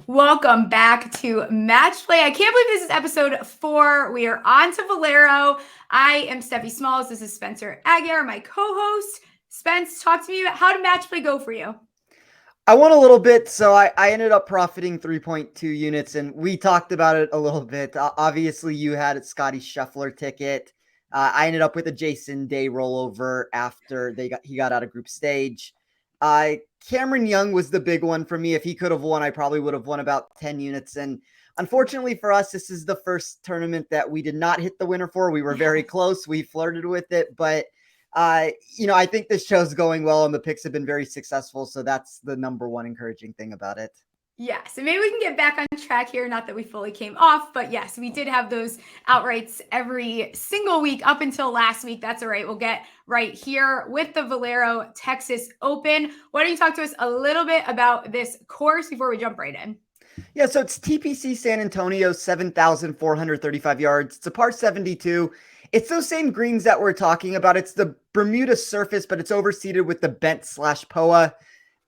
Welcome back to Match Play. I can't believe this is episode 4. We are on to Valero. I am Steffi Smalls. This is Spencer Aguiar, my co-host. Spence, talk to me about how did Match Play go for you? I won a little bit, so I ended up profiting 3.2 units, and we talked about it a little bit. Obviously, you had a Scotty Scheffler ticket. I ended up with a Jason Day rollover after he got out of group stage. Cameron Young was the big one for me. If he could have won, I probably would have won about 10 units. And unfortunately for us, this is the first tournament that we did not hit the winner for. We were very close. We flirted with it, but I think this show's going well and the picks have been very successful. So that's the number one encouraging thing about it. Yes, and maybe we can get back on track here. Not that we fully came off, but yes, we did have those outrights every single week up until last week. That's all right. We'll get right here with the Valero Texas Open. Why don't you talk to us a little bit about this course before we jump right in? Yeah, so it's TPC San Antonio, 7,435 yards. It's a par 72. It's those same greens that we're talking about. It's the Bermuda surface, but it's overseeded with the bent/POA.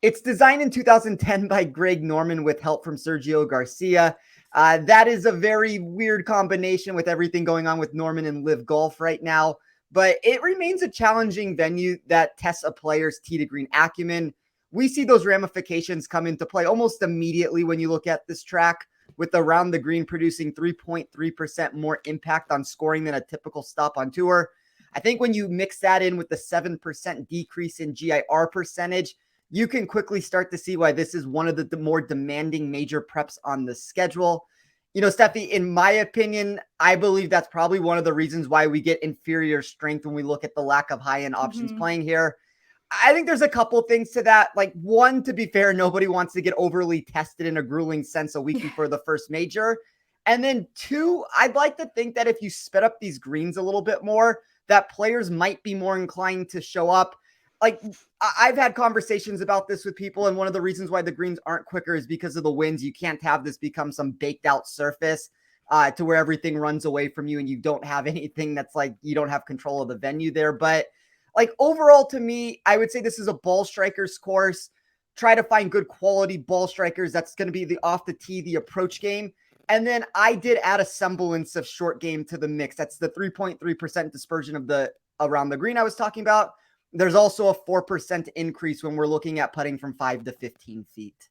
It's designed in 2010 by Greg Norman with help from Sergio Garcia. That is a very weird combination with everything going on with Norman and Live Golf right now. But it remains a challenging venue that tests a player's tee to green acumen. We see those ramifications come into play almost immediately when you look at this track, with around the green producing 3.3% more impact on scoring than a typical stop on tour. I think when you mix that in with the 7% decrease in GIR percentage, you can quickly start to see why this is one of the more demanding major preps on the schedule. Steffi, in my opinion, I believe that's probably one of the reasons why we get inferior strength when we look at the lack of high-end options playing here. I think there's a couple things to that. Like, one, to be fair, nobody wants to get overly tested in a grueling sense a week before the first major. And then two, I'd like to think that if you sped up these greens a little bit more, that players might be more inclined to show up. Like, I've had conversations about this with people, and one of the reasons why the greens aren't quicker is because of the winds. You can't have this become some baked out surface to where everything runs away from you and you don't have anything that's like, you don't have control of the venue there. But like, overall, to me, I would say this is a ball strikers course. Try to find good quality ball strikers. That's going to be the off the tee, the approach game. And then I did add a semblance of short game to the mix. That's the 3.3% dispersion of the around the green I was talking about. There's also a 4% increase when we're looking at putting from 5 to 15 feet.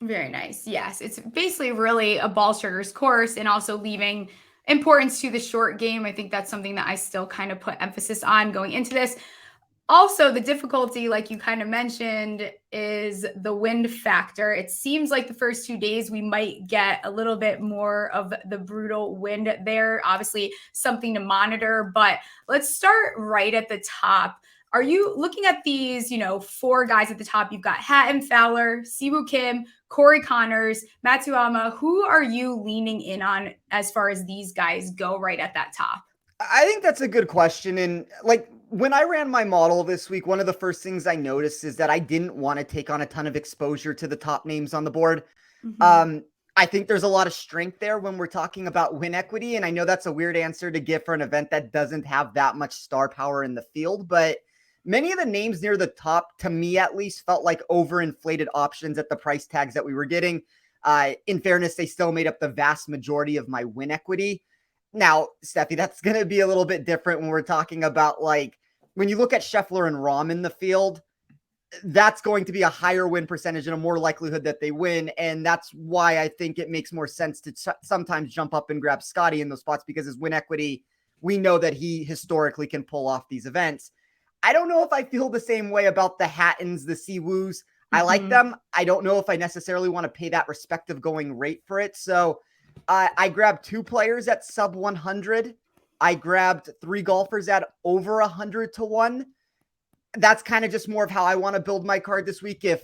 Very nice. Yes, it's basically really a ball strikers course and also leaving importance to the short game. I think that's something that I still kind of put emphasis on going into this. Also, the difficulty, like you kind of mentioned, is the wind factor. It seems like the first 2 days we might get a little bit more of the brutal wind there. Obviously, something to monitor, but let's start right at the top. Are you looking at these, 4 guys at the top? You've got Hatton, Fowler, Siwoo Kim, Corey Connors, Matsuyama. Who are you leaning in on as far as these guys go right at that top? I think that's a good question. And like, when I ran my model this week, one of the first things I noticed is that I didn't want to take on a ton of exposure to the top names on the board. I think there's a lot of strength there when we're talking about win equity. And I know that's a weird answer to give for an event that doesn't have that much star power in the field, but many of the names near the top, to me at least, felt like overinflated options at the price tags that we were getting. In fairness, they still made up the vast majority of my win equity. Now, Steffi, that's going to be a little bit different when we're talking about, like, when you look at Scheffler and Rahm in the field, that's going to be a higher win percentage and a more likelihood that they win. And that's why I think it makes more sense to sometimes jump up and grab Scotty in those spots, because his win equity, we know that he historically can pull off these events. I don't know if I feel the same way about the Hattons, the Siwoos. I like them. I don't know if I necessarily want to pay that respective going rate for it. So I grabbed 2 players at sub 100. I grabbed 3 golfers at over 100 to 1. That's kind of just more of how I want to build my card this week. If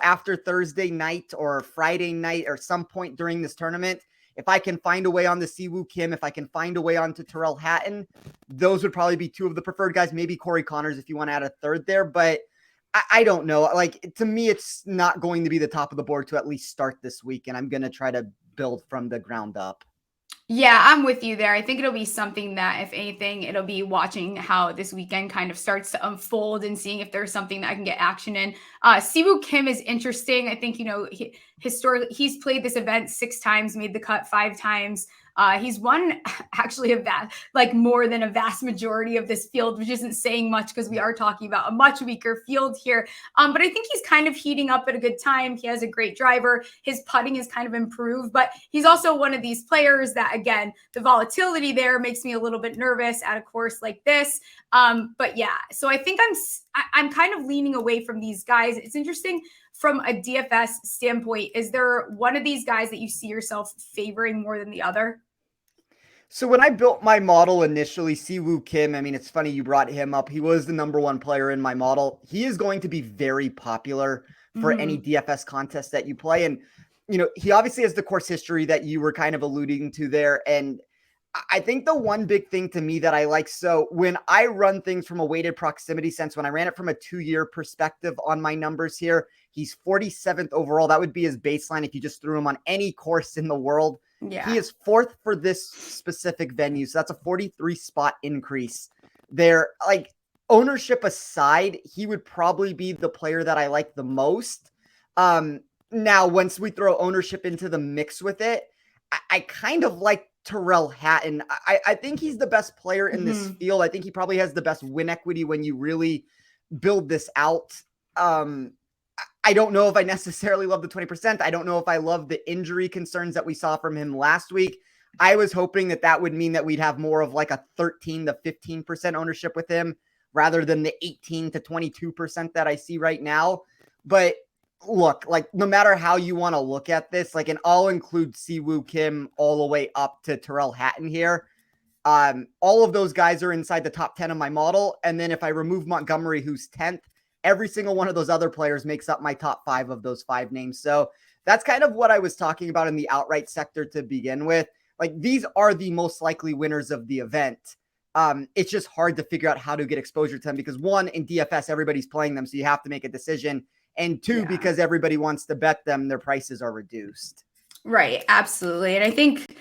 after Thursday night or Friday night or some point during this tournament, if I can find a way on the Siwoo Kim, if I can find a way onto Tyrrell Hatton, those would probably be 2 of the preferred guys. Maybe Corey Connors if you want to add a third there. But I don't know. Like, to me, it's not going to be the top of the board to at least start this week. And I'm going to try to build from the ground up. Yeah, I'm with you there. I think it'll be something that, if anything, it'll be watching how this weekend kind of starts to unfold and seeing if there's something that I can get action in. Siwoo Kim is interesting. I think, historically, he's played this event 6 times, made the cut 5 times. He's won actually like more than a vast majority of this field, which isn't saying much because we are talking about a much weaker field here. But I think he's kind of heating up at a good time. He has a great driver. His putting is kind of improved, but he's also one of these players that, again, the volatility there makes me a little bit nervous at a course like this. But yeah, so I think I'm kind of leaning away from these guys. It's interesting from a DFS standpoint. Is there one of these guys that you see yourself favoring more than the other? So when I built my model initially, Siwoo Kim, I mean, it's funny you brought him up. He was the number one player in my model. He is going to be very popular for any DFS contest that you play. And, he obviously has the course history that you were kind of alluding to there. And I think the one big thing to me that I like, so when I run things from a weighted proximity sense, when I ran it from a 2-year perspective on my numbers here, he's 47th overall. That would be his baseline if you just threw him on any course in the world. Yeah. He is 4th for this specific venue. So that's a 43 spot increase there. Like, ownership aside, he would probably be the player that I like the most. Now, once we throw ownership into the mix with it, I kind of like Tyrrell Hatton. I think he's the best player in this field. I think he probably has the best win equity when you really build this out. I don't know if I necessarily love the 20%. I don't know if I love the injury concerns that we saw from him last week. I was hoping that would mean that we'd have more of like a 13 to 15% ownership with him rather than the 18 to 22% that I see right now. But look, like, no matter how you want to look at this, like, and I'll include Siwoo Kim all the way up to Tyrrell Hatton here. All of those guys are inside the top 10 of my model. And then if I remove Montgomery, who's 10th, every single one of those other players makes up my top 5 of those 5 names. So that's kind of what I was talking about in the outright sector to begin with. Like, these are the most likely winners of the event. It's just hard to figure out how to get exposure to them because, one, in DFS, everybody's playing them, so you have to make a decision. And 2, because everybody wants to bet them, their prices are reduced. Right, absolutely. And I think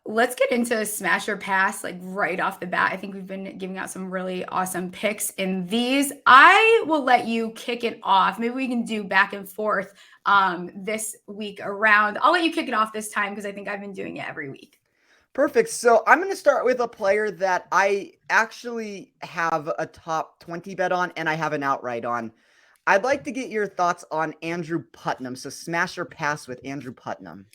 let's get into smash or pass, like right off the bat. I think we've been giving out some really awesome picks in these. I will let you kick it off. Maybe we can do back and forth this week around. I'll let you kick it off this time because I think I've been doing it every week. Perfect. So I'm going to start with a player that I actually have a top 20 bet on and I have an outright on. I'd like to get your thoughts on Andrew Putnam. So smash or pass with Andrew Putnam.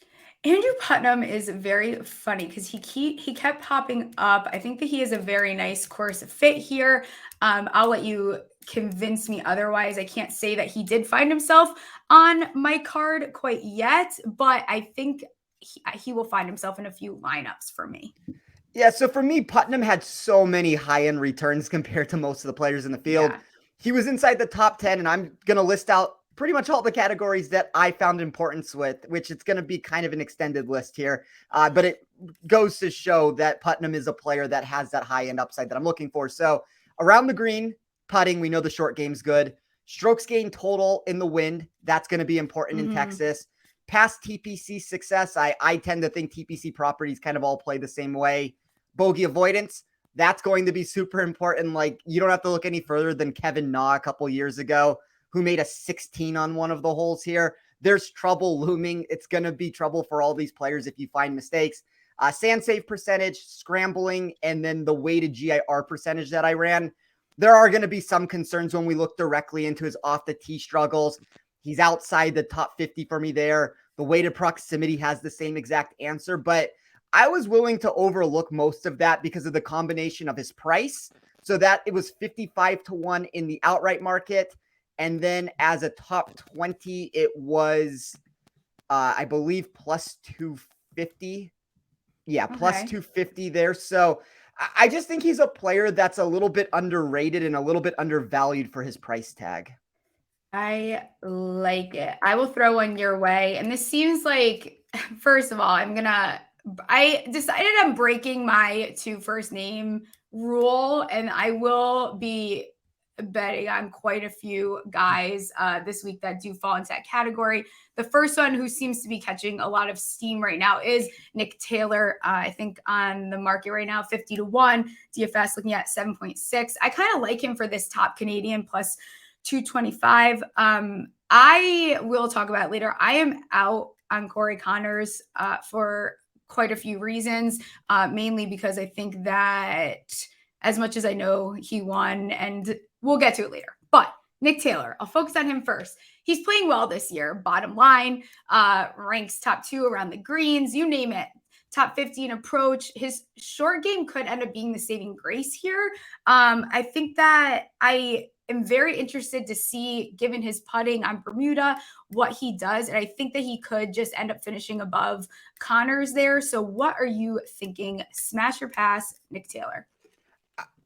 Andrew Putnam is very funny because he kept popping up. I think that he is a very nice course fit here. I'll let you convince me otherwise. I can't say that he did find himself on my card quite yet, but I think he will find himself in a few lineups for me. Yeah, so for me, Putnam had so many high-end returns compared to most of the players in the field. Yeah. He was inside the top 10, and I'm going to list out pretty much all the categories that I found importance with, which it's going to be kind of an extended list here. But it goes to show that Putnam is a player that has that high-end upside that I'm looking for. So around the green, putting, we know the short game's good. Strokes gained total in the wind, that's going to be important in Texas. Past TPC success, I tend to think TPC properties kind of all play the same way. Bogey avoidance, that's going to be super important. Like, you don't have to look any further than Kevin Na a couple years ago, who made a 16 on one of the holes here. There's trouble looming. It's going to be trouble for all these players if you find mistakes. Sand save percentage, scrambling, and then the weighted GIR percentage that I ran. There are going to be some concerns when we look directly into his off the tee struggles. He's outside the top 50 for me there. The weighted proximity has the same exact answer, but I was willing to overlook most of that because of the combination of his price. So that it was 55 to 1 in the outright market. And then as a top 20, it was, I believe, plus 250. Yeah, plus 250 there. So I just think he's a player that's a little bit underrated and a little bit undervalued for his price tag. I like it. I will throw one your way. And this seems like, first of all, I decided I'm breaking my 2 first name rule, and I will be betting on quite a few guys this week that do fall into that category. The first one who seems to be catching a lot of steam right now is Nick Taylor. I think on the market right now, 50-1, DFS looking at 7.6. I kind of like him for this top Canadian plus 225. I will talk about it later. I am out on Corey Connors for quite a few reasons, mainly because I think that as much as I know he won, and we'll get to it later, but Nick Taylor, I'll focus on him first. He's playing well this year. Bottom line, ranks top 2 around the greens, you name it. Top 50 in approach. His short game could end up being the saving grace here. I think that I am very interested to see, given his putting on Bermuda, what he does. And I think that he could just end up finishing above Connors there. So what are you thinking? Smash or pass, Nick Taylor?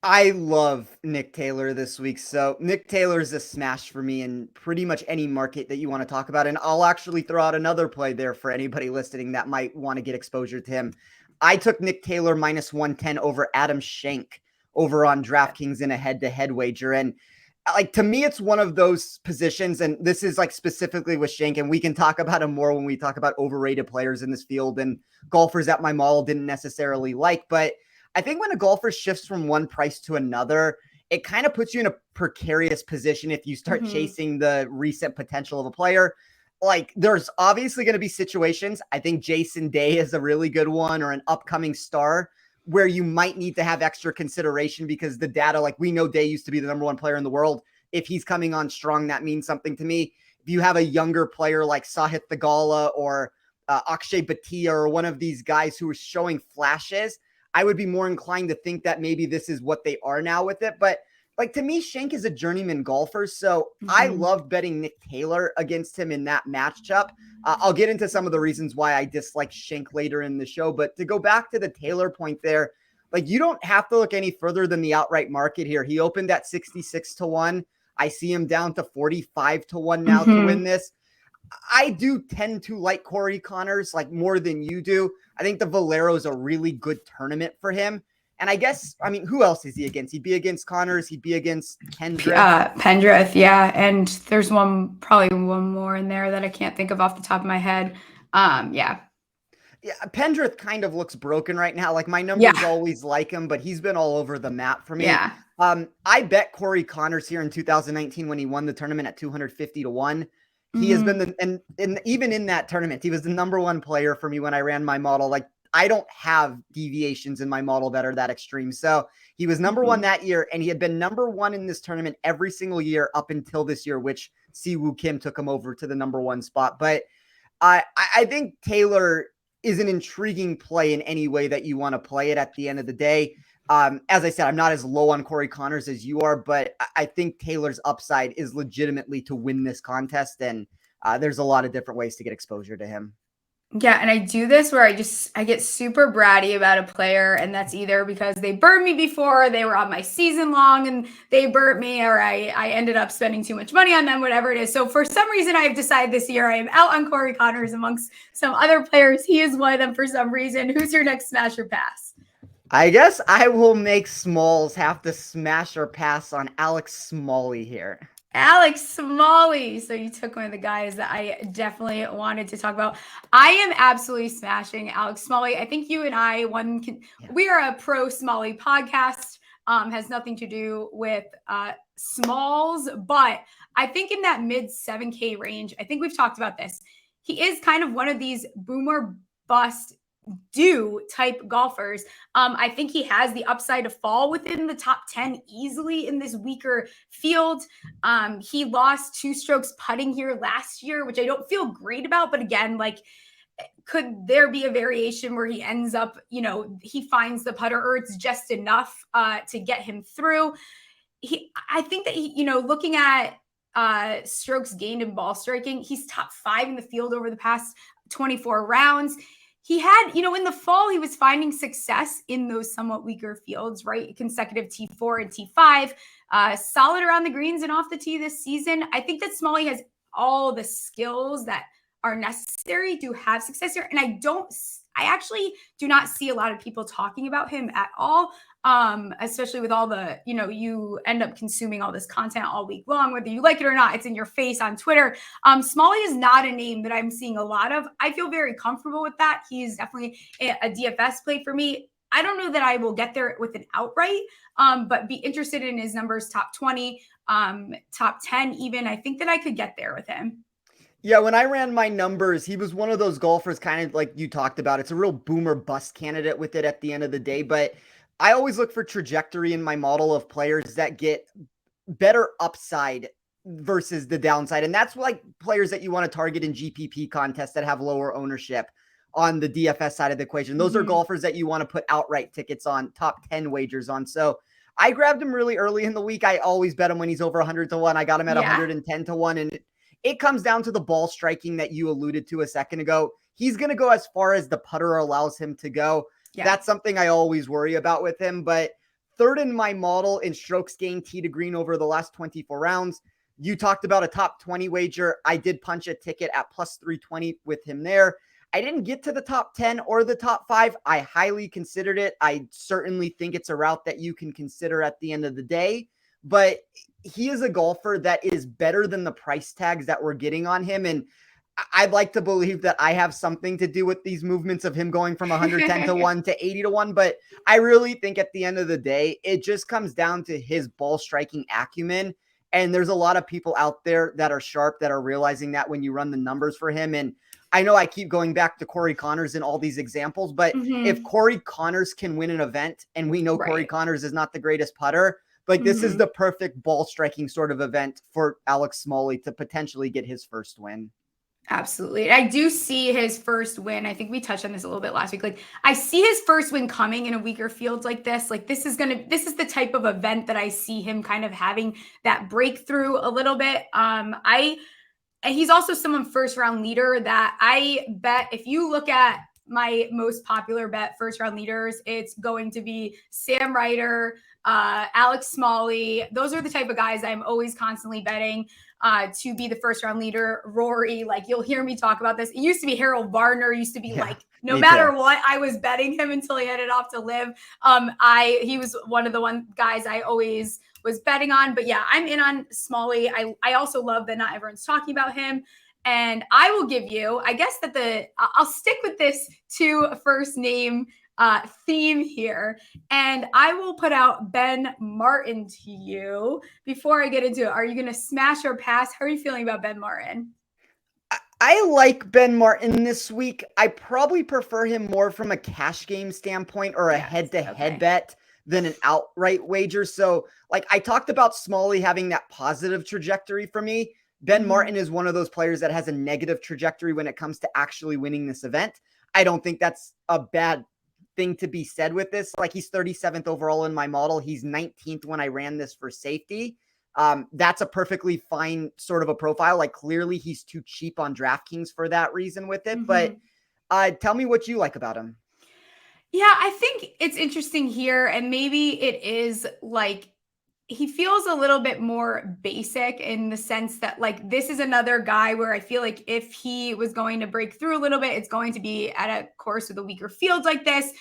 I love Nick Taylor this week. So Nick Taylor is a smash for me in pretty much any market that you want to talk about. And I'll actually throw out another play there for anybody listening that might want to get exposure to him. I took Nick Taylor minus 110 over Adam Schenk over on DraftKings in a head-to-head wager. And like, to me, it's one of those positions, and this is like specifically with Schenk, and we can talk about him more when we talk about overrated players in this field and golfers that my model didn't necessarily like. But I think when a golfer shifts from one price to another, it kind of puts you in a precarious position if you start chasing the recent potential of a player. Like, there's obviously going to be situations, I think Jason Day is a really good one, or an upcoming star, where you might need to have extra consideration because the data, like, we know Day used to be the number 1 player in the world. If he's coming on strong, that means something to me. If you have a younger player like Sahith Theegala or Akshay Bhatia or one of these guys who are showing flashes, I would be more inclined to think that maybe this is what they are now with it. But like, to me, Schenk is a journeyman golfer. So I love betting Nick Taylor against him in that matchup. I'll get into some of the reasons why I dislike Schenk later in the show. But to go back to the Taylor point there, like, you don't have to look any further than the outright market here. He opened at 66-1. I see him down to 45-1 now to win this. I do tend to like Corey Connors, like, more than you do. I think the Valero is a really good tournament for him. And I guess, I mean, who else is he against? He'd be against Connors. He'd be against Pendrith. Pendrith, yeah. And there's probably one more in there that I can't think of off the top of my head. Yeah, Pendrith kind of looks broken right now. Like, my numbers always like him, but he's been all over the map for me. Yeah. I bet Corey Connors here in 2019 when he won the tournament at 250-1. He has been and even in that tournament, he was the number 1 player for me when I ran my model. Like, I don't have deviations in my model that are that extreme. So he was number 1 that year, and he had been number 1 in this tournament every single year up until this year, which Siwoo Kim took him over to the number 1 spot. But I think Taylor is an intriguing play in any way that you want to play it at the end of the day. As I said, I'm not as low on Corey Connors as you are, but I think Taylor's upside is legitimately to win this contest. And there's a lot of different ways to get exposure to him. Yeah, and I do this where I get super bratty about a player, and that's either because they burned me before, they were on my season long and they burnt me, or I ended up spending too much money on them, whatever it is. So for some reason, I've decided this year I am out on Corey Connors amongst some other players. He is one of them for some reason. Who's your next smash or pass? I guess I will make Smalls have to smash or pass on Alex Smalley here. Alex Smalley. So you took one of the guys that I definitely wanted to talk about. I am absolutely smashing Alex Smalley. I think you and I, we are a pro Smalley podcast. Has nothing to do with Smalls, but I think in that mid 7K range, I think we've talked about this. He is kind of one of these boomer bust type golfers. I think he has the upside to fall within the top 10 easily in this weaker field. He lost 2 strokes putting here last year, which I don't feel great about. But again, like, could there be a variation where he ends up, he finds the putter, or it's just enough to get him through? I think that looking at strokes gained in ball striking, he's top 5 in the field over the past 24 rounds. He had, in the fall, he was finding success in those somewhat weaker fields, right? Consecutive T4 and T5, solid around the greens and off the tee this season. I think that Smalley has all the skills that are necessary to have success here. And I actually do not see a lot of people talking about him at all. especially with all the, you end up consuming all this content all week long, whether you like it or not. It's in your face on Twitter. Smalley is not a name that I'm seeing a lot of. I feel very comfortable with that. He's definitely a DFS play for me. I don't know that I will get there with an outright, but be interested in his numbers, top 20, top 10 even. I think that I could get there with him. Yeah, when I ran my numbers, he was one of those golfers, kind of like you talked about. It's a real boomer bust candidate with it at the end of the day. But I always look for trajectory in my model of players that get better upside versus the downside. And that's like players that you want to target in GPP contests that have lower ownership on the DFS side of the equation. Those are golfers that you want to put outright tickets on, top 10 wagers on. So I grabbed him really early in the week. I always bet him when he's over 100 to 1. I got him at 110 to 1. And it comes down to the ball striking that you alluded to a second ago. He's going to go as far as the putter allows him to go. Yeah. That's something I always worry about with him. But third in my model in strokes gained tee to green over the last 24 rounds. You talked about a top 20 wager. I did punch a ticket at plus 320 with him there. I didn't get to the top 10 or the top 5. I highly considered it. I certainly think it's a route that you can consider at the end of the day. But he is a golfer that is better than the price tags that we're getting on him. And I'd like to believe that I have something to do with these movements of him going from 110 to 1 to 80 to 1. But I really think at the end of the day, it just comes down to his ball striking acumen. And there's a lot of people out there that are sharp that are realizing that when you run the numbers for him. And I know I keep going back to Corey Connors in all these examples, but if Corey Connors can win an event, and we know Corey Connors is not the greatest putter, like this is the perfect ball striking sort of event for Alex Smalley to potentially get his first win. Absolutely. I do see his first win. I think we touched on this a little bit last week. Like I see his first win coming in a weaker field like this. Like this is the type of event that I see him kind of having that breakthrough a little bit. And he's also someone first round leader that I bet if you look at my most popular bet first round leaders, it's going to be Sam Ryder, Alex Smalley. Those are the type of guys I'm always constantly betting to be the first round leader. Rory, like you'll hear me talk about this. It used to be Harold Varner, used to be like no matter what, I was betting him until he headed off to live. He was one of the guys I always was betting on. But yeah, I'm in on Smalley. I also love that not everyone's talking about him. And I will give you, I guess that I'll stick with this two first name theme here. And I will put out Ben Martin to you before I get into it. Are you going to smash or pass? How are you feeling about Ben Martin? I like Ben Martin this week. I probably prefer him more from a cash game standpoint or a head-to-head bet than an outright wager. So like I talked about Smalley having that positive trajectory for me. Ben Martin is one of those players that has a negative trajectory when it comes to actually winning this event. I don't think that's a bad thing to be said with this. Like he's 37th overall in my model. He's 19th when I ran this for safety. That's a perfectly fine sort of a profile. Like clearly he's too cheap on DraftKings for that reason with it. But tell me what you like about him. Yeah, I think it's interesting here. And maybe it is like, he feels a little bit more basic in the sense that like this is another guy where I feel like if he was going to break through a little bit, it's going to be at a course with a weaker field like this.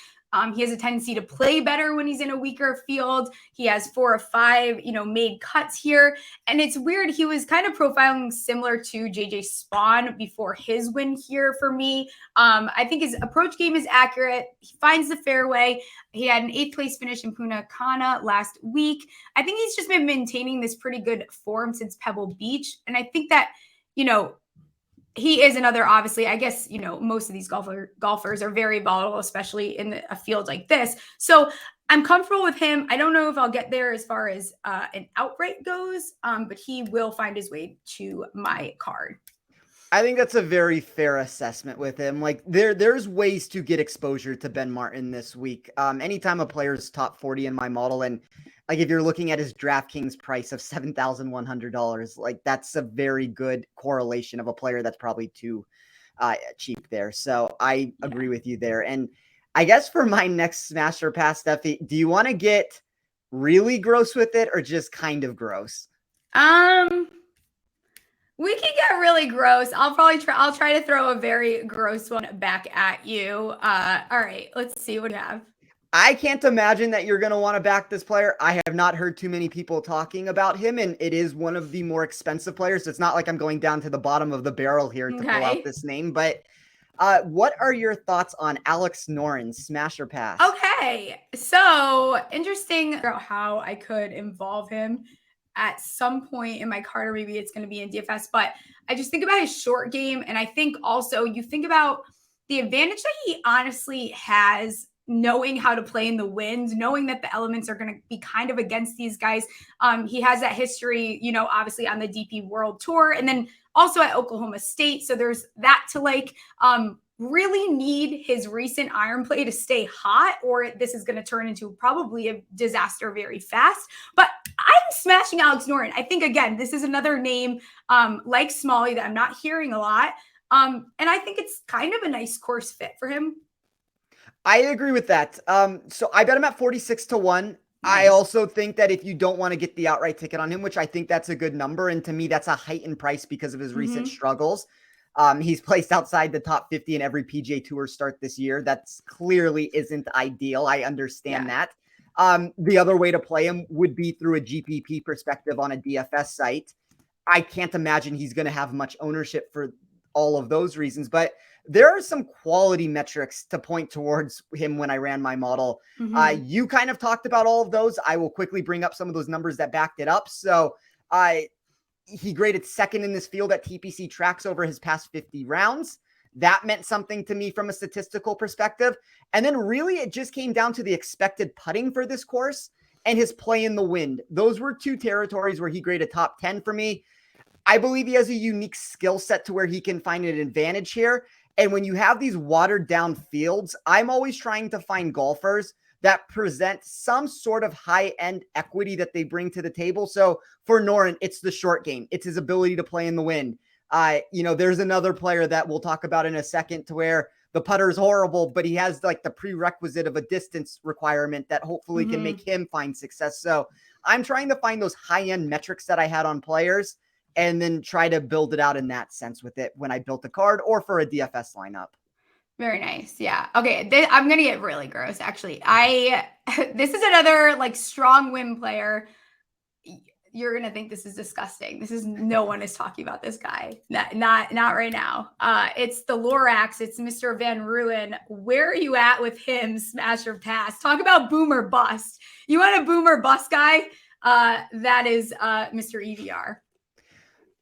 He has a tendency to play better when he's in a weaker field. He has 4 or 5, made cuts here. And it's weird. He was kind of profiling similar to JJ Spawn before his win here for me. I think his approach game is accurate. He finds the fairway. He had an 8th place finish in Punta Cana last week. I think he's just been maintaining this pretty good form since Pebble Beach. And I think that, he is another, obviously, I guess, most of these golfers are very volatile, especially in a field like this. So I'm comfortable with him. I don't know if I'll get there as far as an outright goes, but he will find his way to my card. I think that's a very fair assessment with him. Like there's ways to get exposure to Ben Martin this week. Anytime a player's top 40 in my model, and like if you're looking at his DraftKings price of $7,100, like that's a very good correlation of a player that's probably too cheap there. So I agree with you there. And I guess for my next smash or pass, Steffi, do you want to get really gross with it or just kind of gross? We can get really gross. I'll try to throw a very gross one back at you. All right, let's see what we have. I can't imagine that you're going to want to back this player. I have not heard too many people talking about him, and it is one of the more expensive players. So it's not like I'm going down to the bottom of the barrel here to pull out Okay. this name. But what are your thoughts on Alex Noren, smash or pass? Okay. So interesting about how I could involve him at some point in my card, or maybe it's going to be in DFS. But I just think about his short game. And I think also you think about the advantage that he honestly has knowing how to play in the wind, knowing that the elements are going to be kind of against these guys. He has that history, obviously on the DP World Tour and then also at Oklahoma State. So there's that to like. Really need his recent iron play to stay hot, or this is going to turn into probably a disaster very fast. But I'm smashing Alex Noren. I think, again, this is another name like Smalley that I'm not hearing a lot. And I think it's kind of a nice course fit for him. I agree with that. So I bet him at 46 to 1. I Nice. also think that if you don't want to get the outright ticket on him, which I think that's a good number, and to me, that's a heightened price because of his recent struggles. He's placed outside the top 50 in every PGA Tour start this year. That's clearly isn't ideal. I understand that. The other way to play him would be through a GPP perspective on a DFS site. I can't imagine he's going to have much ownership for all of those reasons, but there are some quality metrics to point towards him when I ran my model. You kind of talked about all of those. I will quickly bring up some of those numbers that backed it up. So he graded second in this field at TPC tracks over his past 50 rounds. That meant something to me from a statistical perspective. And then really it just came down to the expected putting for this course and his play in the wind. Those were two territories where he graded top 10 for me. I believe he has a unique skill set to where he can find an advantage here. And when you have these watered down fields, I'm always trying to find golfers that present some sort of high-end equity that they bring to the table. So for Noren, it's the short game. It's his ability to play in the wind. There's another player that we'll talk about in a second to where the putter is horrible, but he has like the prerequisite of a distance requirement that hopefully can make him find success. So I'm trying to find those high-end metrics that I had on players and then try to build it out in that sense with it when I built a card or for a DFS lineup. Very nice. Yeah. Okay. I'm going to get really gross, actually. This is another like strong win player. You're going to think this is disgusting. No one is talking about this guy. Not right now. It's the Lorax. It's Mr. Van Ruin. Where are you at with him? Smash or pass? Talk about boomer bust. You want a boomer bust guy? That is Mr. EVR.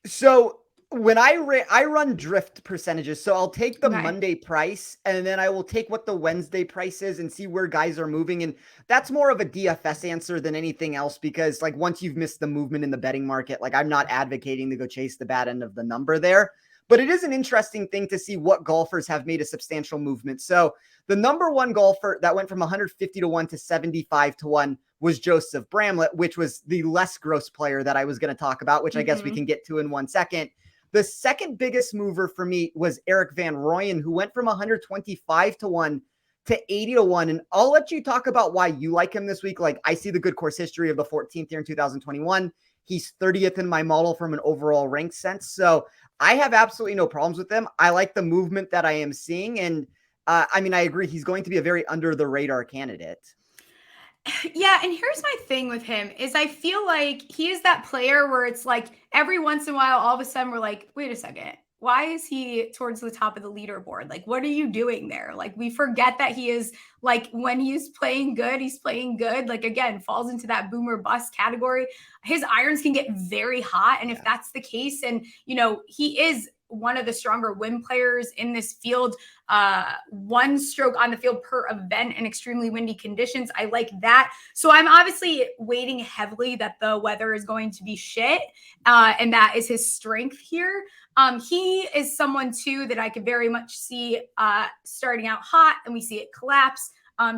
So when I run drift percentages, so I'll take the Okay. Monday price and then I will take what the Wednesday price is and see where guys are moving. And that's more of a DFS answer than anything else, because like once you've missed the movement in the betting market, like I'm not advocating to go chase the bad end of the number there, but it is an interesting thing to see what golfers have made a substantial movement. So the number one golfer that went from 150 to 1 to 75 to 1 was Joseph Bramlett, which was the less gross player that I was going to talk about, which I guess we can get to in 1 second. The second biggest mover for me was Eric Van Rooyen, who went from 125 to 1 to 80 to 1. And I'll let you talk about why you like him this week. Like I see the good course history of the 14th year in 2021. He's 30th in my model from an overall rank sense. So I have absolutely no problems with him. I like the movement that I am seeing. And I agree. He's going to be a very under the radar candidate. Yeah, and here's my thing with him is I feel like he is that player where it's like every once in a while, all of a sudden we're like, wait a second, why is he towards the top of the leaderboard? Like, what are you doing there? Like, we forget that he is like when he's playing good, he's playing good. Like, again, falls into that boomer bust category. His irons can get very hot. And if that's the case, and, he is one of the stronger win players in this field, one stroke on the field per event in extremely windy conditions. I like that. So I'm obviously waiting heavily that the weather is going to be shit. And that is his strength here. He is someone too that I could very much see starting out hot and we see it collapse.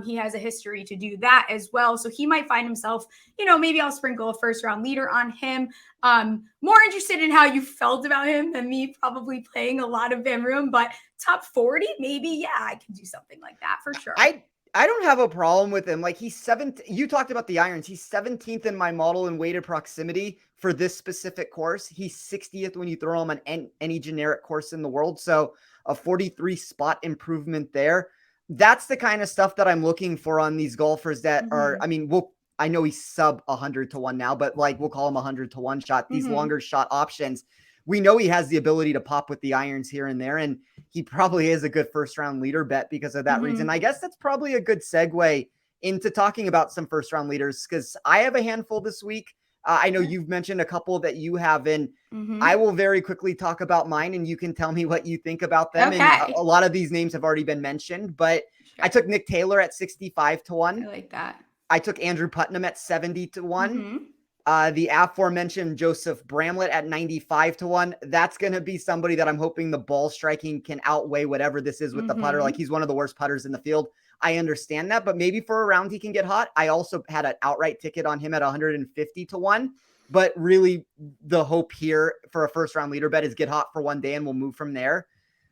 He has a history to do that as well. So he might find himself, maybe I'll sprinkle a first round leader on him. More interested in how you felt about him than me probably playing a lot of Van Room, but top 40, maybe. Yeah, I can do something like that for sure. I don't have a problem with him. Like he's 7th. You talked about the irons. He's 17th in my model in weighted proximity for this specific course. He's 60th when you throw him on any generic course in the world. So a 43 spot improvement there. that's the kind of stuff that I'm looking for on these golfers that are, Mm-hmm. I mean, I know he's sub 100 to 1 now, but like we'll call him 100 to 1 shot. These Mm-hmm. longer shot options, we know he has the ability to pop with the irons here and there, and he probably is a good first round leader bet because of that reason. Mm-hmm. I guess that's probably a good segue into talking about some first round leaders because I have a handful this week. I know you've mentioned a couple that you have, and Mm-hmm. I will very quickly talk about mine, and you can tell me what you think about them. And a Okay. lot of these names have already been mentioned, but I Sure. took Nick Taylor at 65 to I 1. like that. I took Andrew Putnam at 70 to 1. Mm-hmm. The aforementioned Joseph Bramlett at 95 to 1. That's going to be somebody that I'm hoping the ball striking can outweigh whatever this is with the putter. Like Mm-hmm. he's one of the worst putters in the field. I understand that, but maybe for a round he can get hot. I also had an outright ticket on him at 150 to 1. But really, the hope here for a first round leader bet is get hot for one day and we'll move from there.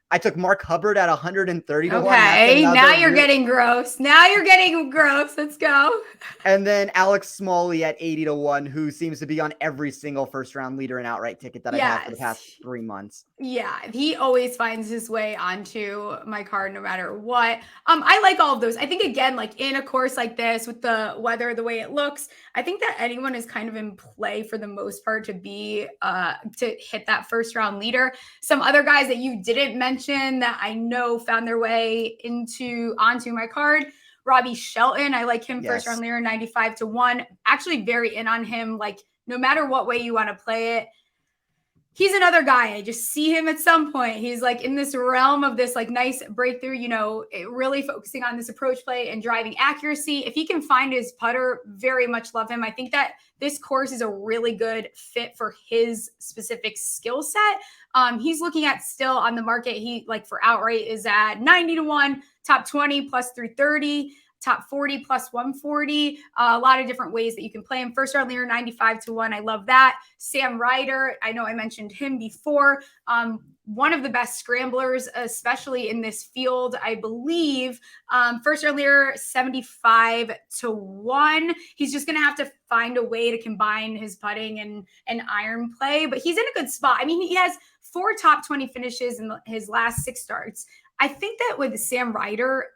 I took Mark Hubbard at 130 to 1. That's Okay, now another you're real. getting gross. Now you're getting gross. Let's go. And then Alex Smalley at 80 to 1, who seems to be on every single first round leader and outright ticket that I've had for the Yes. past 3 months. Yeah, he always finds his way onto my card no matter what. I like all of those. I think again, like in a course like this with the weather, the way it looks, I think that anyone is kind of in play for the most part to be to hit that first round leader. Some other guys that you didn't mention that I know found their way onto my card. Robbie Shelton, I like him first round Yes. leader 95 to 1. Actually very in on him, like no matter what way you want to play it. He's another guy. I just see him at some point. He's like in this realm of this like nice breakthrough, really focusing on this approach play and driving accuracy. If he can find his putter, very much love him. I think that this course is a really good fit for his specific skill set. He's looking at still on the market. He like for outright is at 90 to 1, top 20 plus 330. Top 40 plus 140. A lot of different ways that you can play him. First round leader 95 to 1. I love that. Sam Ryder, I know I mentioned him before. One of the best scramblers, especially in this field, I believe. First round leader 75 to 1. He's just going to have to find a way to combine his putting and iron play, but he's in a good spot. I mean, he has 4 top 20 finishes in his last 6 starts. I think that with Sam Ryder,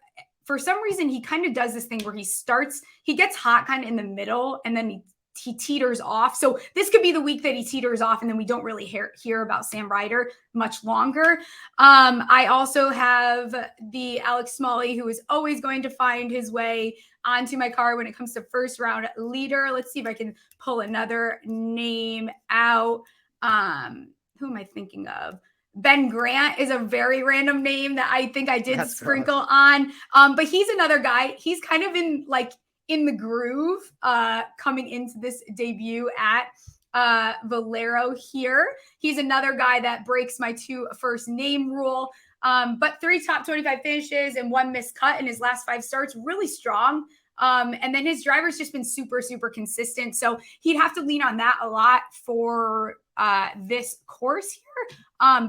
for some reason, he kind of does this thing where he gets hot kind of in the middle and then he teeters off. So this could be the week that he teeters off and then we don't really hear about Sam Ryder much longer. I also have the Alex Smalley, who is always going to find his way onto my card when it comes to first round leader. Let's see if I can pull another name out. Who am I thinking of? Ben Grant is a very random name that I think I did sprinkle on. But he's another guy. He's kind of in the groove coming into this debut at Valero here. He's another guy that breaks my 2 first name rule. But 3 top 25 finishes and 1 missed cut in his last 5 starts, really strong. And then his driver's just been super, super consistent. So he'd have to lean on that a lot for this course here.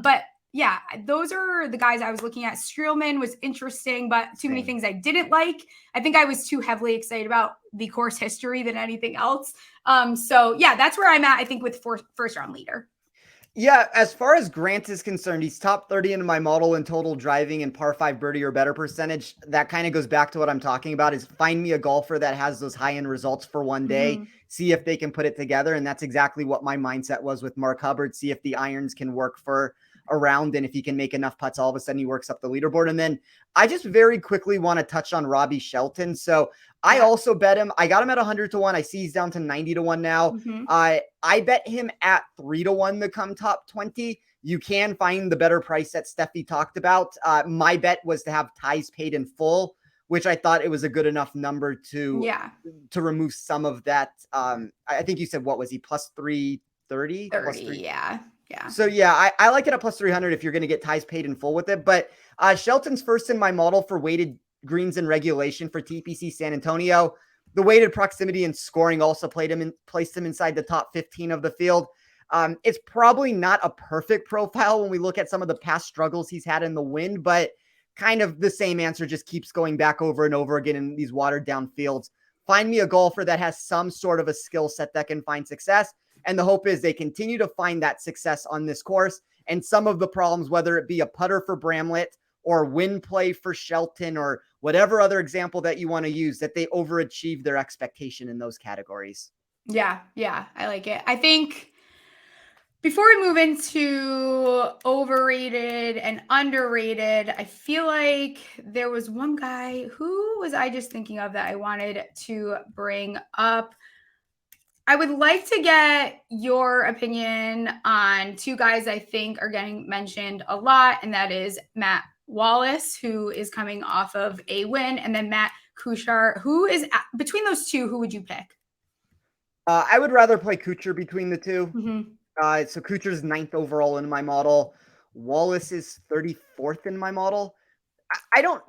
But yeah, those are the guys I was looking at. Streelman was interesting, but too many things I didn't like. I think I was too heavily excited about the course history than anything else. So yeah, that's where I'm at, I think, with first round leader. Yeah, as far as Grant is concerned, he's top 30 in my model in total driving and par 5 birdie or better percentage. That kind of goes back to what I'm talking about is find me a golfer that has those high-end results for one day, see if they can put it together. And that's exactly what my mindset was with Mark Hubbard. See if the irons can work for a round and if he can make enough putts, all of a sudden he works up the leaderboard. And then I just very quickly want to touch on Robbie Shelton. So I also bet him. I got him at 100 to 1. I see he's down to 90 to 1 now. I bet him at 3 to 1 to come top 20. You can find the better price that Steffi talked about. My bet was to have ties paid in full, which I thought it was a good enough number to remove some of that. I think you said, what was he, plus 330? 30, yeah. So yeah, I like it at plus 300 if you're going to get ties paid in full with it. But Shelton's first in my model for weighted greens and regulation for TPC San Antonio. The weighted proximity and scoring also placed him inside the top 15 of the field. It's probably not a perfect profile when we look at some of the past struggles he's had in the wind, but kind of the same answer just keeps going back over and over again in these watered down fields. Find me a golfer that has some sort of a skill set that can find success. And the hope is they continue to find that success on this course. And some of the problems, whether it be a putter for Bramlett or win play for Shelton or whatever other example that you want to use, that they overachieve their expectation in those categories. Yeah, I like it. I think before we move into overrated and underrated, I feel like there was one guy, who was I just thinking of that I wanted to bring up? I would like to get your opinion on two guys I think are getting mentioned a lot, and that is Matt Wallace, who is coming off of a win, and then Matt Kuchar, who is between those two. Who would you pick? I would rather play Kuchar between the two. Mm-hmm. So Kuchar's 9th overall in my model. Wallace is 34th in my model. I don't,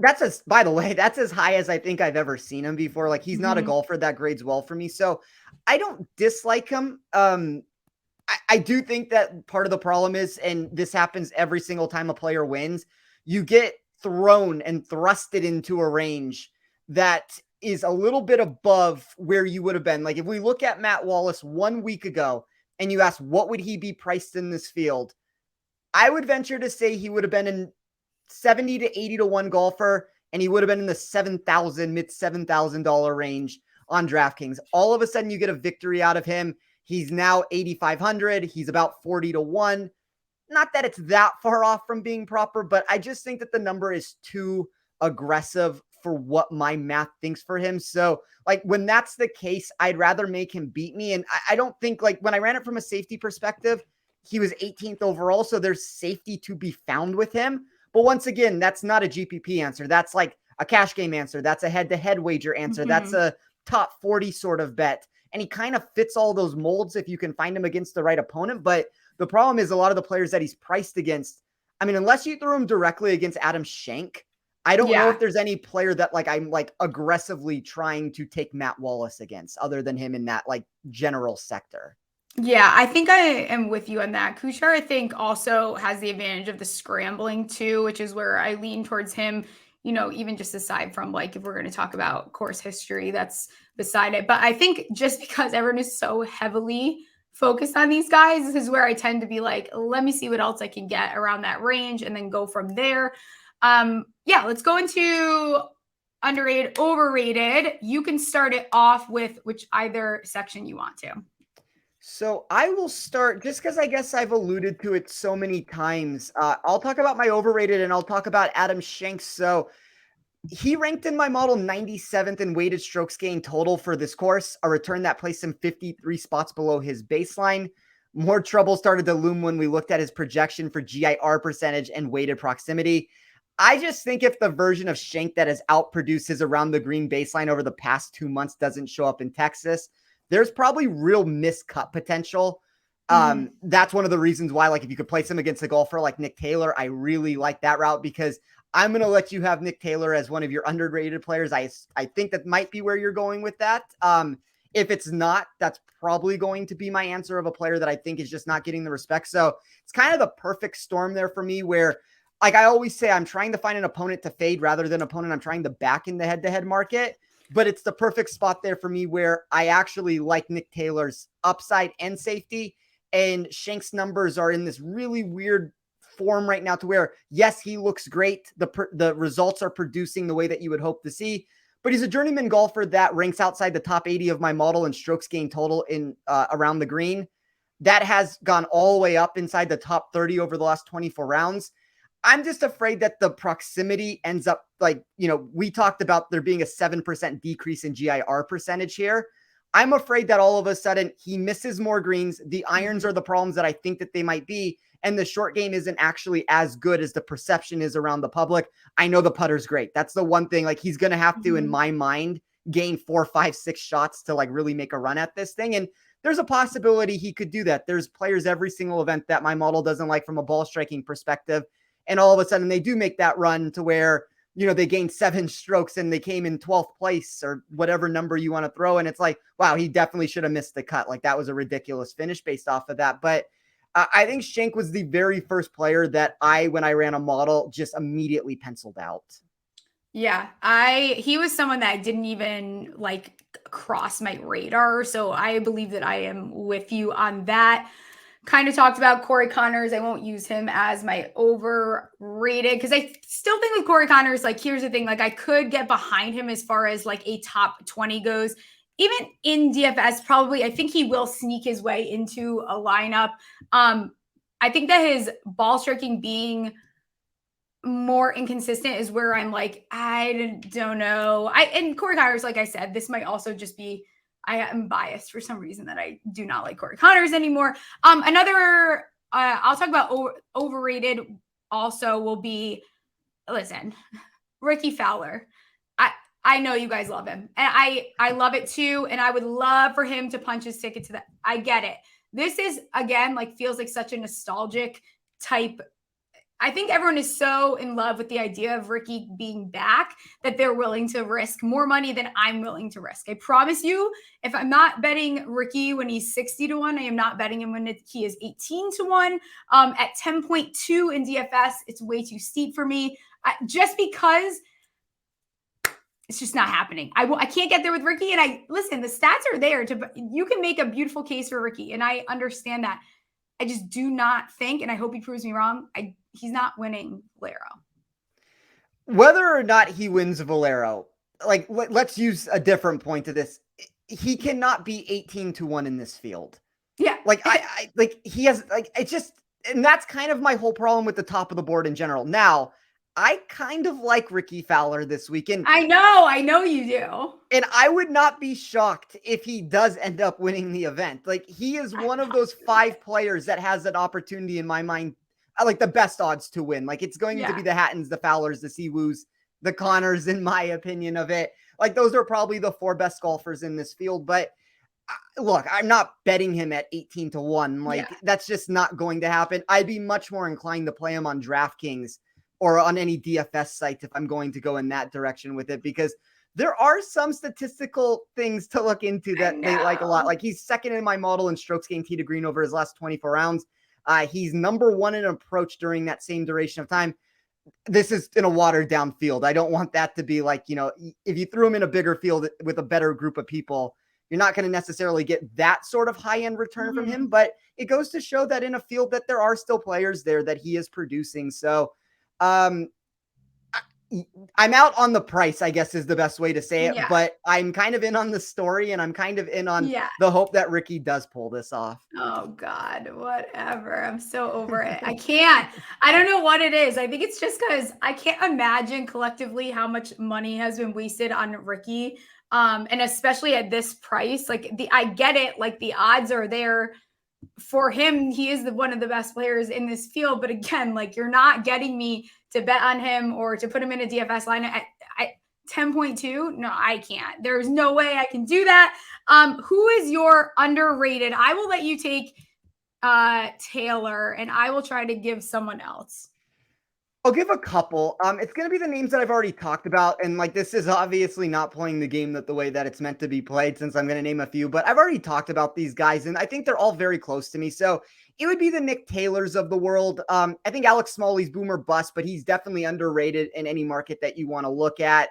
by the way, that's as high as I think I've ever seen him before. Like, he's not a golfer that grades well for me. So I don't dislike him. I do think that part of the problem is, and this happens every single time a player wins, you get thrown and thrusted into a range that is a little bit above where you would have been. Like, if we look at Matt Wallace 1 week ago and you ask, what would he be priced in this field? I would venture to say he would have been in 70 to 80 to 1 golfer, and he would have been in the mid $7,000 range on DraftKings. All of a sudden, you get a victory out of him. He's now 8,500. He's about 40 to 1. Not that it's that far off from being proper, but I just think that the number is too aggressive for what my math thinks for him. So, like, when that's the case, I'd rather make him beat me. And I don't think, like, when I ran it from a safety perspective, he was 18th overall, so there's safety to be found with him. But once again, that's not a GPP answer. That's like a cash game answer. That's a head-to-head wager answer. That's a top 40 sort of bet. And he kind of fits all those molds if you can find him against the right opponent. But the problem is, a lot of the players that he's priced against, I mean, unless you throw him directly against Adam Schenk, I don't know if there's any player that, like, I'm like aggressively trying to take Matt Wallace against other than him in that, like, general sector. Yeah, I think I am with you on that. Kuchar, I think, also has the advantage of the scrambling too, which is where I lean towards him, even just aside from, like, if we're going to talk about course history, that's beside it. But I think just because everyone is so heavily focused on these guys, this is where I tend to be like, let me see what else I can get around that range and then go from there. Let's go into underrated, overrated. You can start it off with which either section you want to. So I will start, just because I guess I've alluded to it so many times. I'll talk about my overrated, and I'll talk about Adam Schenk. So he ranked in my model 97th in weighted strokes gained total for this course, a return that placed him 53 spots below his baseline. More trouble started to loom when we looked at his projection for GIR percentage and weighted proximity. I just think if the version of Schenk that has outproduced his around the green baseline over the past 2 months doesn't show up in Texas, there's probably real miscut potential. That's one of the reasons why, like, if you could place him against a golfer like Nick Taylor, I really like that route, because I'm going to let you have Nick Taylor as one of your underrated players. I think that might be where you're going with that. If it's not, that's probably going to be my answer of a player that I think is just not getting the respect. So it's kind of the perfect storm there for me, where, like I always say, I'm trying to find an opponent to fade rather than an opponent I'm trying to back in the head-to-head market. But it's the perfect spot there for me, where I actually like Nick Taylor's upside and safety. And Schenk's numbers are in this really weird form right now to where, yes, he looks great. The results are producing the way that you would hope to see. But he's a journeyman golfer that ranks outside the top 80 of my model in strokes gained total in around the green. That has gone all the way up inside the top 30 over the last 24 rounds. I'm just afraid that the proximity ends up, like, we talked about there being a 7% decrease in GIR percentage here. I'm afraid that all of a sudden he misses more greens. The irons are the problems that I think that they might be. And the short game isn't actually as good as the perception is around the public. I know the putter's great. That's the one thing. Like, he's going to have to, in my mind, gain 4, 5, 6 shots to, like, really make a run at this thing. And there's a possibility he could do that. There's players every single event that my model doesn't like from a ball striking perspective. And all of a sudden they do make that run to where, they gained 7 strokes and they came in 12th place or whatever number you want to throw. And it's like, wow, he definitely should have missed the cut. Like, that was a ridiculous finish based off of that. But I think Schenk was the very first player that when I ran a model, just immediately penciled out. Yeah, he was someone that didn't even, like, cross my radar. So I believe that I am with you on that. kind of talked about Corey Connors. I won't use him as my overrated because I still think with Corey Connors, like, here's the thing, like, I could get behind him as far as like a top 20 goes. Even in DFS, probably, I think he will sneak his way into a lineup. I think that his ball striking being more inconsistent is where I'm like, I don't know. And Corey Connors, like I said, this might also just be I am biased for some reason that I do not like Corey Connors anymore. Another I'll talk about overrated also will be, listen, Rickie Fowler. I know you guys love him, and I love it too, and I would love for him to punch his ticket to that. I get it. This is, again, like, feels like such a nostalgic type. I think everyone is so in love with the idea of Rickie being back that they're willing to risk more money than I'm willing to risk. I promise you, if I'm not betting Rickie when he's 60 to 1, I am not betting him when he is 18 to 1. At 10.2 in DFS, it's way too steep for me. Just because it's just not happening. I can't get there with Rickie. And listen, the stats are there. You can make a beautiful case for Rickie, and I understand that. I just do not think, and I hope he proves me wrong, he's not winning Valero. Whether or not he wins Valero, like, let's use a different point to this. He cannot be 18 to 1 in this field. Yeah. Like, like, he has, like, it's just, and that's kind of my whole problem with the top of the board in general. Now, I kind of like Rickie Fowler this weekend. I know you do. And I would not be shocked if he does end up winning the event. Like, he is one of those 5 players that has an opportunity in my mind, like the best odds to win. Like, it's going to be the Hattons, the Fowlers, the Siwoos, the Connors, in my opinion of it. Like, those are probably the 4 best golfers in this field. But look, I'm not betting him at 18 to 1. Like, that's just not going to happen. I'd be much more inclined to play him on DraftKings or on any DFS site if I'm going to go in that direction with it, because there are some statistical things to look into that they like a lot. Like, he's second in my model in strokes gained tee to green over his last 24 rounds. He's number 1 in approach during that same duration of time. This is in a watered down field. I don't want that to be like, if you threw him in a bigger field with a better group of people, you're not going to necessarily get that sort of high-end return from him. But it goes to show that in a field that there are still players there that he is producing. So, I'm out on the price, I guess is the best way to say it, but I'm kind of in on the story, and I'm kind of in on the hope that Rickie does pull this off. Oh God, whatever. I'm so over it. I can't. I don't know what it is. I think it's just because I can't imagine collectively how much money has been wasted on Rickie. And especially at this price, like, I get it. Like, the odds are there for him. He is one of the best players in this field. But again, like, you're not getting me to bet on him or to put him in a DFS line at 10.2. No, I can't. There's no way I can do that. Who is your underrated? I will let you take Taylor, and I will try to give someone else. I'll give a couple. It's going to be the names that I've already talked about. And like, this is obviously not playing the game the way that it's meant to be played, since I'm going to name a few, but I've already talked about these guys, and I think they're all very close to me. So it would be the Nick Taylors of the world. I think Alex Smalley's boomer bust, but he's definitely underrated in any market that you want to look at.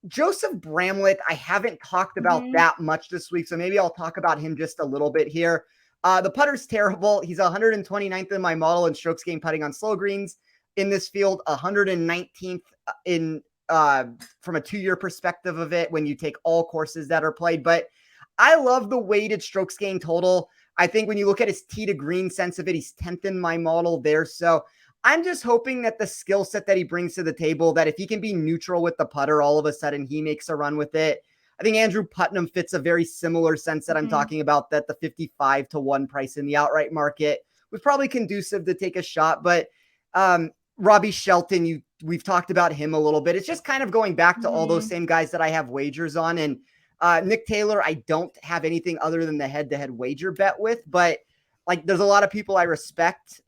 Joseph Bramlett, I haven't talked about that much this week, so maybe I'll talk about him just a little bit here. The putter's terrible. He's 129th in my model in strokes gained putting on slow greens in this field, 119th in from a 2-year perspective of it when you take all courses that are played. But I love the weighted strokes gained total. I think when you look at his tee to green sense of it, he's 10th in my model there. So I'm just hoping that the skill set that he brings to the table, that if he can be neutral with the putter, all of a sudden he makes a run with it. I think Andrew Putnam fits a very similar sense that I'm talking about, that the 55 to 1 price in the outright market was probably conducive to take a shot. But Robbie Shelton, we've talked about him a little bit. It's just kind of going back to all those same guys that I have wagers on. And Nick Taylor, I don't have anything other than the head-to-head wager bet with, but like, there's a lot of people I respect,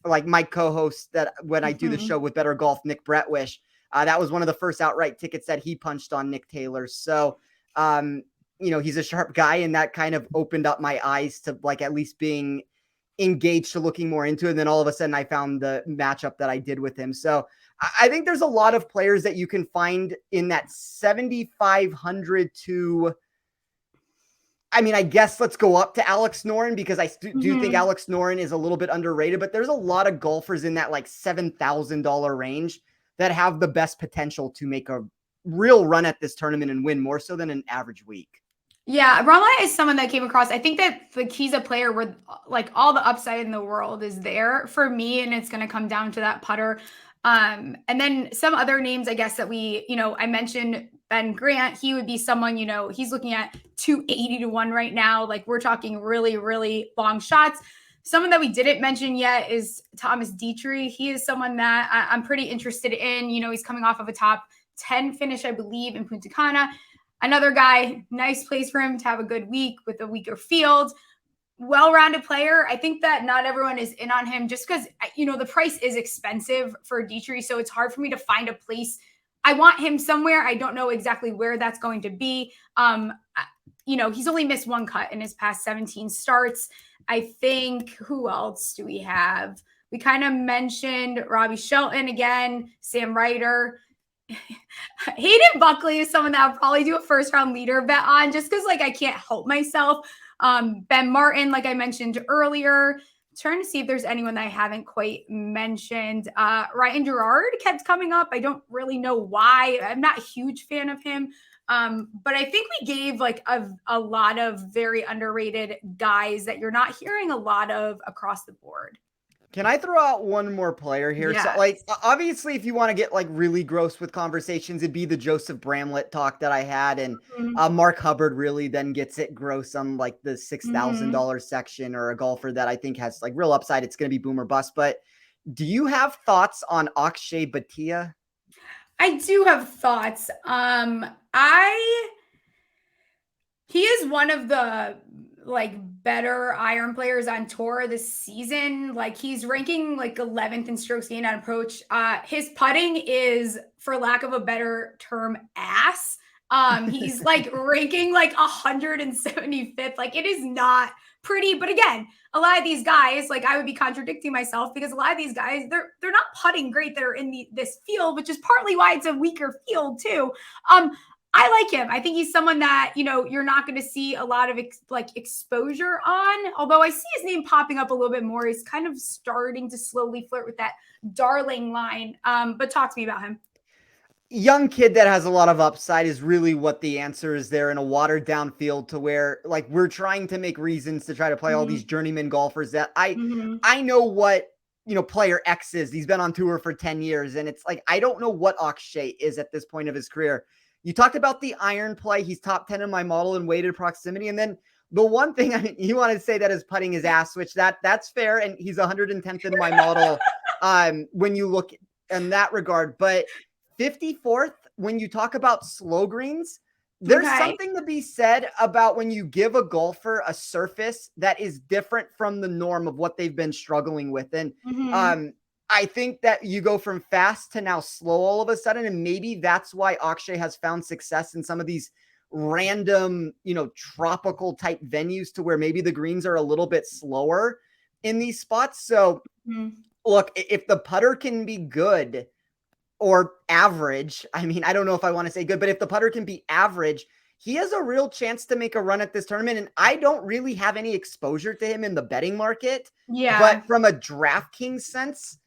like my co-host that when I do the show with Better Golf, Nick Bretwish, that was one of the first outright tickets that he punched on Nick Taylor. So, he's a sharp guy, and that kind of opened up my eyes to like at least being engaged to looking more into it. And then all of a sudden I found the matchup that I did with him. So I think there's a lot of players that you can find in that 7,500 to I mean, I guess let's go up to Alex Noren because I do think Mhm. Alex Noren is a little bit underrated, but there's a lot of golfers in that like $7,000 range that have the best potential to make a real run at this tournament and win more so than an average week. Yeah, Rama is someone that came across. I think that he's a player where like all the upside in the world is there for me, and it's going to come down to that putter. And then some other names, I guess that I mentioned Ben Grant. He would be someone, he's looking at 280 to 1 right now. Like we're talking really, really long shots. Someone that we didn't mention yet is Thomas Dietrich. He is someone that I'm pretty interested in. He's coming off of a top 10 finish, I believe, in Punta Cana. Another guy, nice place for him to have a good week with a weaker field. Well-rounded player. I think that not everyone is in on him just because, the price is expensive for Dietrich. So it's hard for me to find a place. I want him somewhere. I don't know exactly where that's going to be. He's only missed one cut in his past 17 starts. I think, who else do we have? We kind of mentioned Robbie Shelton again, Sam Ryder. Hayden Buckley is someone that I'll probably do a first round leader bet on just because I can't help myself. Ben Martin, like I mentioned earlier, trying to see if there's anyone that I haven't quite mentioned. Ryan Gerard kept coming up. I don't really know why. I'm not a huge fan of him. But I think we gave a lot of very underrated guys that you're not hearing a lot of across the board. Can I throw out one more player here? Yes. So, obviously, if you want to get really gross with conversations, it'd be the Joseph Bramlett talk that I had, and Mark Hubbard really then gets it gross on the $6,000 section, or a golfer that I think has real upside. It's going to be boom or bust. But do you have thoughts on Akshay Bhatia? I do have thoughts. He is one of the better iron players on tour this season. He's ranking 11th in strokes gained on approach. His putting is, for lack of a better term, ass. He's ranking 175th. It is not pretty. But again, a lot of these guys, I would be contradicting myself because a lot of these guys, they're not putting great that are in this field, which is partly why it's a weaker field too. I like him. I think he's someone that, you're not going to see a lot of exposure on, although I see his name popping up a little bit more. He's kind of starting to slowly flirt with that darling line. But talk to me about him. Young kid that has a lot of upside is really what the answer is there in a watered down field, to where we're trying to make reasons to try to play all these journeyman golfers that I know what player X is. He's been on tour for 10 years, and it's I don't know what Akshay is at this point of his career. You talked about the iron play. He's top 10 in my model in weighted proximity. And then the one thing, you want to say that his putting is ass, which that's fair. And he's 110th in my model when you look in that regard. But 54th, when you talk about slow greens, there's something to be said about when you give a golfer a surface that is different from the norm of what they've been struggling with. And I think that you go from fast to now slow all of a sudden. And maybe that's why Akshay has found success in some of these random, tropical type venues, to where maybe the greens are a little bit slower in these spots. So look, if the putter can be good or average, I mean, I don't know if I want to say good, but if the putter can be average, he has a real chance to make a run at this tournament. And I don't really have any exposure to him in the betting market. Yeah. But from a DraftKings sense,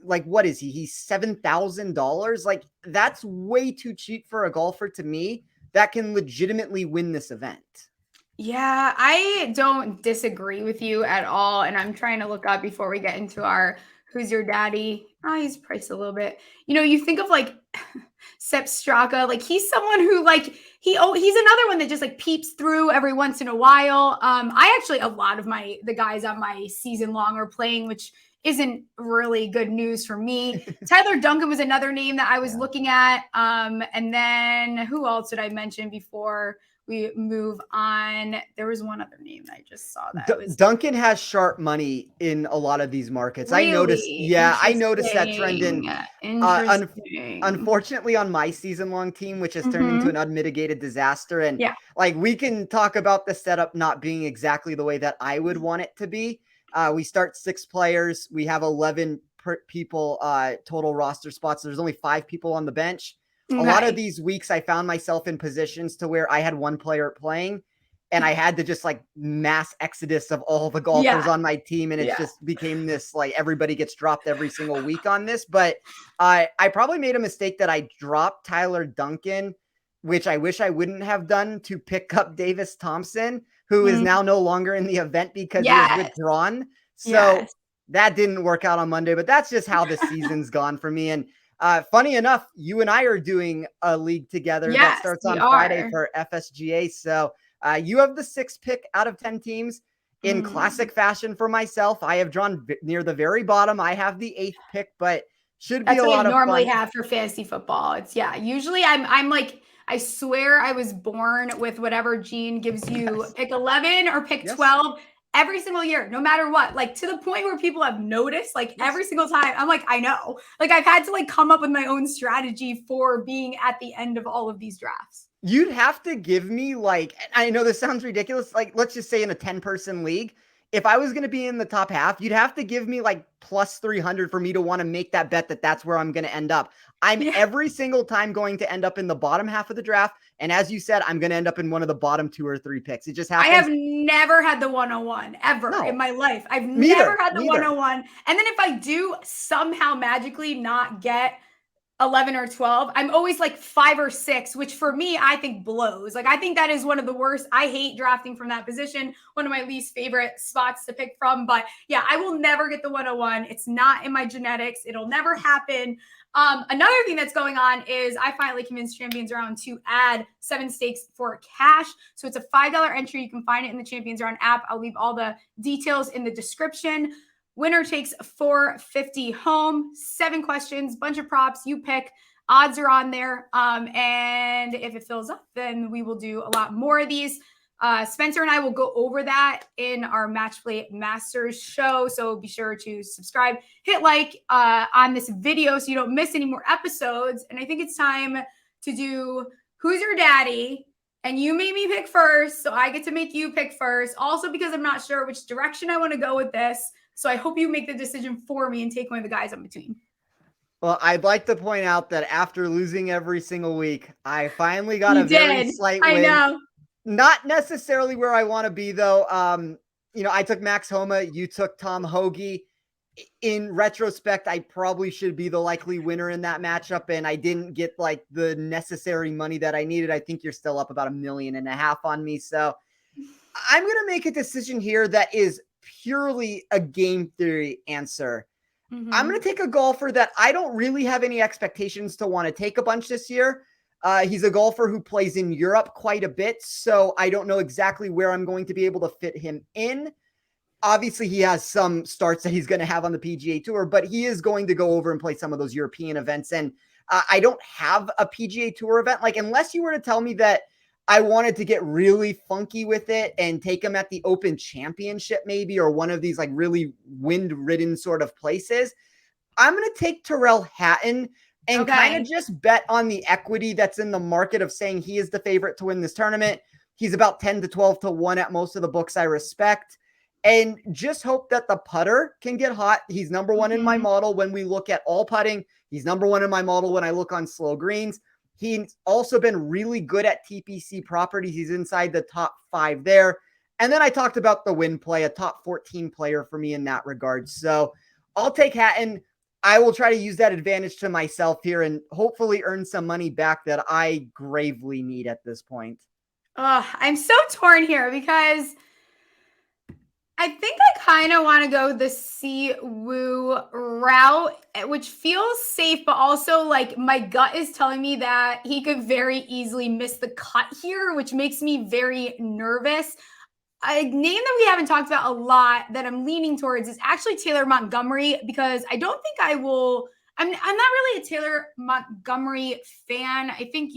what is he? He's $7,000. That's way too cheap for a golfer to me that can legitimately win this event. Yeah, I don't disagree with you at all. And I'm trying to look up before we get into our Who's Your Daddy. Oh, he's priced a little bit. You think of Sepp Straka. He's someone who he's another one that just peeps through every once in a while. I actually, a lot of the guys on my season long are playing, which isn't really good news for me. Tyler Duncan was another name that I was looking at. And then who else did I mention before we move on? There was one other name that I just saw that Duncan has sharp money in a lot of these markets. Really? I noticed that trend in Interesting. unfortunately on my season long team, which has turned into an unmitigated disaster. And we can talk about the setup not being exactly the way that I would want it to be. We start 6 players. We have 11 people total roster spots. There's only 5 people on the bench. A lot of these weeks, I found myself in positions to where I had one player playing. and I had to just like mass exodus of all the golfers Yeah. on my team. And it's just became this, like, everybody gets dropped every single week on this. But I probably made a mistake that I dropped Tyler Duncan, which I wish I wouldn't have done, to pick up Davis Thompson, who is now no longer in the event because he was withdrawn. So that didn't work out on Monday, but that's just how the season's gone for me. And funny enough, you and I are doing a league together that starts on Friday for FSGA. So you have the 6th pick out of 10 teams. In classic fashion for myself, I have drawn near the very bottom. I have the 8th pick, but should be a lot of fun. That's what I normally have for fantasy football. It's usually I'm like, I swear I was born with whatever gene gives you pick 11 or pick 12 every single year, no matter what. Like, to the point where people have noticed, like, every single time I'm like, I know, like, I've had to like come up with my own strategy for being at the end of all of these drafts. You'd have to give me, like, I know this sounds ridiculous, like, let's just say in a 10-person league, if I was going to be in the top half, you'd have to give me like plus 300 for me to want to make that bet that that's where I'm going to end up. I'm every single time going to end up in the bottom half of the draft. And as you said, I'm going to end up in one of the bottom 2 or 3 picks. It just happens. I have never had the 101 ever in my life. I've never had the 101. And then if I do somehow magically not get 11 or 12, I'm always like 5 or 6, which for me, I think blows. Like, I think that is one of the worst. I hate drafting from that position. One of my least favorite spots to pick from. But yeah, I will never get the 101. It's not in my genetics. It'll never happen. Another thing that's going on is I finally convinced Champions Round to add 7 stakes for cash. So it's a $5 entry. You can find it in the Champions Round app. I'll leave all the details in the description. Winner takes $450 home, 7 questions, bunch of props. You pick. Odds are on there. And if it fills up, then we will do a lot more of these. Spencer and I will go over that in our Match Play Masters show. So be sure to subscribe, hit like on this video so you don't miss any more episodes. And I think it's time to do Who's Your Daddy? And you made me pick first, so I get to make you pick first. Also, because I'm not sure which direction I want to go with this. So I hope you make the decision for me and take one of the guys in between. Well, I'd like to point out that after losing every single week, I finally got a very slight win. I know. Not necessarily where I want to be, though. I took Max Homa. You took Tom Hoagie. In retrospect, I probably should be the likely winner in that matchup, and I didn't get like the necessary money that I needed. I think you're still up about $1.5 million on me. So I'm going to make a decision here that is purely a game theory answer. I'm going to take a golfer that I don't really have any expectations to want to take a bunch this year. He's a golfer who plays in Europe quite a bit, so I don't know exactly where I'm going to be able to fit him in. Obviously, he has some starts that he's going to have on the PGA Tour, but he is going to go over and play some of those European events. And I don't have a PGA Tour event. Like, unless you were to tell me that I wanted to get really funky with it and take him at the Open Championship maybe, or one of these like really wind-ridden sort of places, I'm going to take Tyrrell Hatton and kind of just bet on the equity that's in the market of saying he is the favorite to win this tournament. He's about 10 to 12 to 1 at most of the books I respect. And just hope that the putter can get hot. He's number 1 in my model when we look at all putting. He's number 1 in my model when I look on slow greens. He's also been really good at TPC properties. He's inside the top 5 there. And then I talked about the win play, a top 14 player for me in that regard. So I'll take Hatton. I will try to use that advantage to myself here and hopefully earn some money back that I gravely need at this point. I'm so torn here because I think I kind of want to go the Si-Woo route, which feels safe, but also like my gut is telling me that he could very easily miss the cut here, which makes me very nervous. A name that we haven't talked about a lot that I'm leaning towards is actually Taylor Montgomery, because I don't think I will. I'm not really a Taylor Montgomery fan. I think,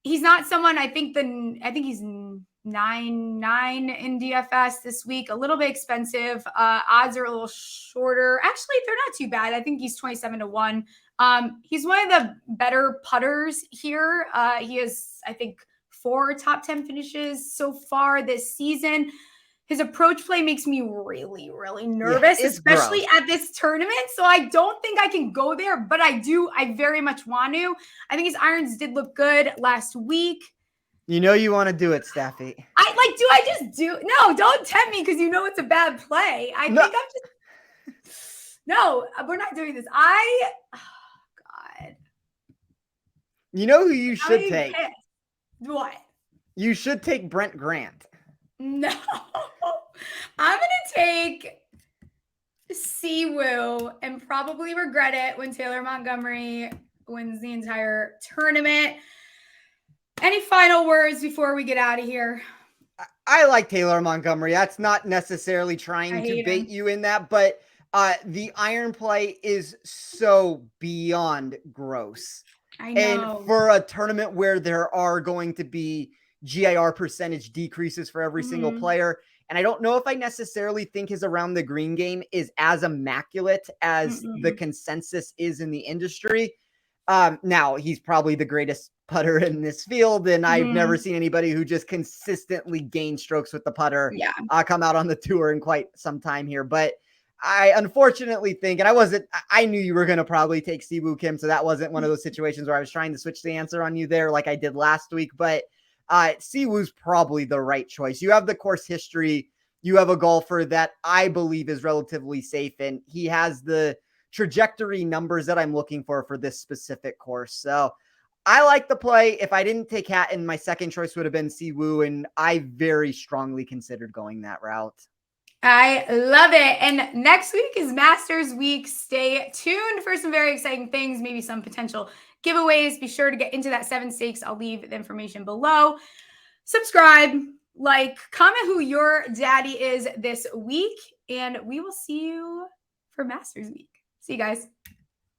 he's not someone, I think he's 9-9 in DFS this week, a little bit expensive. Odds are a little shorter. Actually, they're not too bad. I think he's 27 to 1. He's one of the better putters here. He has, I think, 4 top 10 finishes so far this season. His approach play makes me really, really nervous, especially at this tournament. So I don't think I can go there, but I very much want to. I think his irons did look good last week. You know you want to do it, Staffy. Do I just do? No, don't tempt me because you know it's a bad play. I think I'm just. No, we're not doing this. Oh, God. You know who you should take? What? You should take Brent Grant. No. I'm going to take Siwoo and probably regret it when Taylor Montgomery wins the entire tournament. Any final words before we get out of here? I like Taylor Montgomery. That's not necessarily trying to bait you in that, but the iron play is so beyond gross. I know. And for a tournament where there are going to be GIR percentage decreases for every single player, and I don't know if I necessarily think his around the green game is as immaculate as the consensus is in the industry. Now, he's probably the greatest putter in this field, and I've never seen anybody who just consistently gains strokes with the putter come out on the tour in quite some time here. But I unfortunately think, and I knew you were going to probably take Siwoo Kim, so that wasn't one of those situations where I was trying to switch the answer on you there like I did last week, but Siwoo's probably the right choice. You have the course history. You have a golfer that I believe is relatively safe, and he has the trajectory numbers that I'm looking for this specific course. So I like the play. If I didn't take Hatton, my second choice would have been Siwoo, and I very strongly considered going that route. I love it. And next week is Masters Week. Stay tuned for some very exciting things, maybe some potential giveaways. Be sure to get into that 7 stakes. I'll leave the information below. Subscribe, like, comment who your daddy is this week, and we will see you for Masters Week. See you guys.